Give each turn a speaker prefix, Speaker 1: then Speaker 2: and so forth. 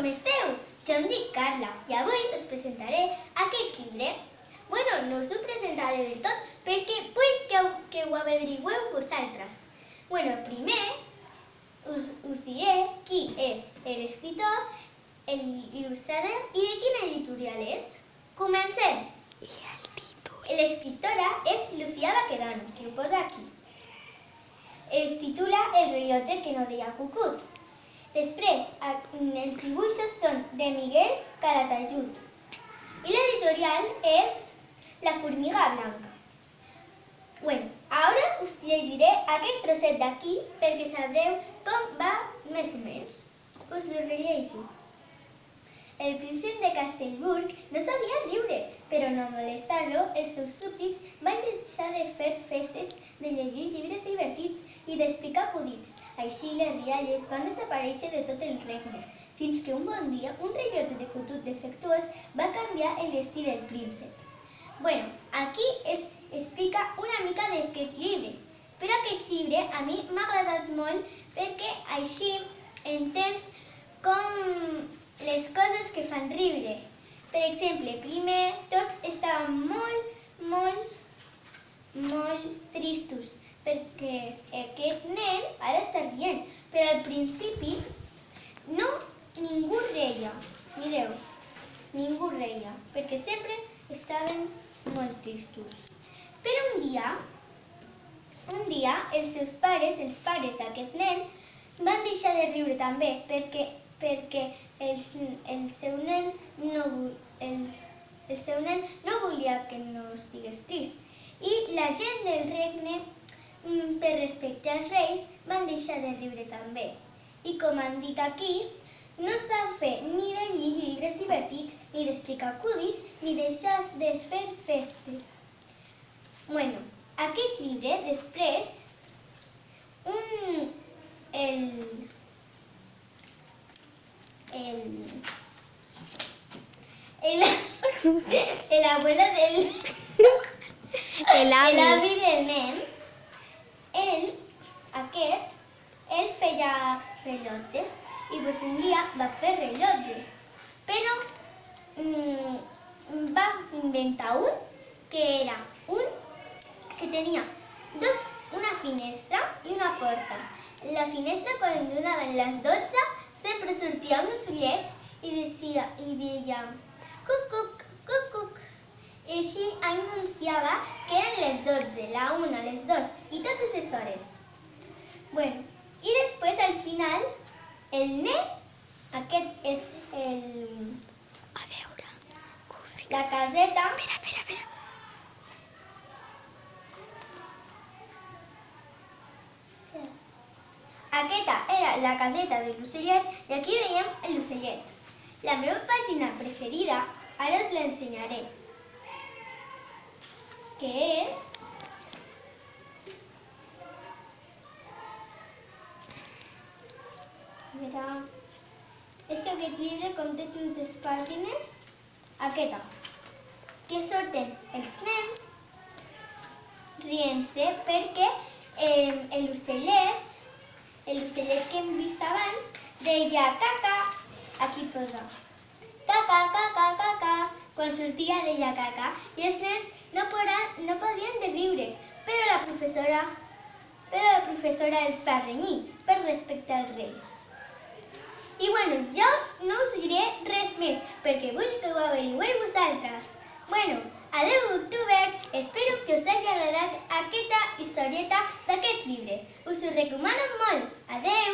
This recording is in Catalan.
Speaker 1: Com esteu? Jo em dic Carla i avui us presentaré aquest llibre. Bueno, no us ho presentaré del tot perquè vull que ho averigueu vosaltres. Bueno, primer us diré qui és l'escriptor, l'il·lustrador i de quina editorial és. Comencem!
Speaker 2: I el títol?
Speaker 1: L'escriptora és Lucía Baquedano, que ho posa aquí. Es titula El rellotge que no deia cucut. Després, els dibuixos són de Miguel Calatayud. I l'editorial és La Formiga Blanca. Bueno, ara us llegiré aquest trosset d'aquí perquè sabreu com va més o menys. Us lo rellegeixo. El príncep de Castellburg no sabia riure, però no molestar-lo, els seus súbdits van deixar de fer festes, de llegir llibres divertits i d'explicar acudits. Així les rialles van desaparèixer de tot el regne, fins que un bon dia un rellotge de cutut defectuós va canviar el destí del príncep. Bueno, aquí explica una mica d'aquest llibre, però aquest llibre a mi m'ha agradat molt perquè així entens com les coses que fan riure. Per exemple, primer tots estaven molt tristos perquè aquest nen ara està rient, però al principi ningú reia. Mireu, ningú reia, perquè sempre estaven molt tristos. Però un dia els seus pares, els pares d'aquest nen, van deixar de riure també perquè el seu nen no volia que no estigués trist. I la gent del regne, per respectar els reis, van deixar de riure també. I com han dit aquí, no es van fer ni de llegir llibres divertits, ni d'explicar acudits, ni deixar de fer festes. Bueno, aquest llibre després, l'avi del nen, ell feia rellotges i un dia va fer rellotges, però va inventar un que tenia una finestra i una porta. La finestra, quan donaven les 12, sempre sortia un ocellet i deia cuc, cuc, cuc, cuc. I així anunciava que eren les 12, la 1, les 2 i totes les hores. Bueno, i després al final el nen, aquest és
Speaker 2: A veure...
Speaker 1: la caseta.
Speaker 2: Espera.
Speaker 1: Aquesta era la caseta de l'ocellet i aquí veiem l'ocellet. La meva pàgina preferida, ara us l'ensenyaré, que és... És que aquest llibre, com té tantes pàgines, aquesta, que surten els nens rient-se perquè l'ocellet que hem vist abans deia caca, aquí posa caca, caca, caca, quan sortia deia caca i els nens no podien de riure, però la professora els va renyir per respectar els reis. I bueno, jo no us diré res més perquè vull que ho averigueu vosaltres. Bueno, adeu booktubers, espero que us hagi agradat aquesta historieta d'aquest llibre. Us ho recomano molt. Adeu!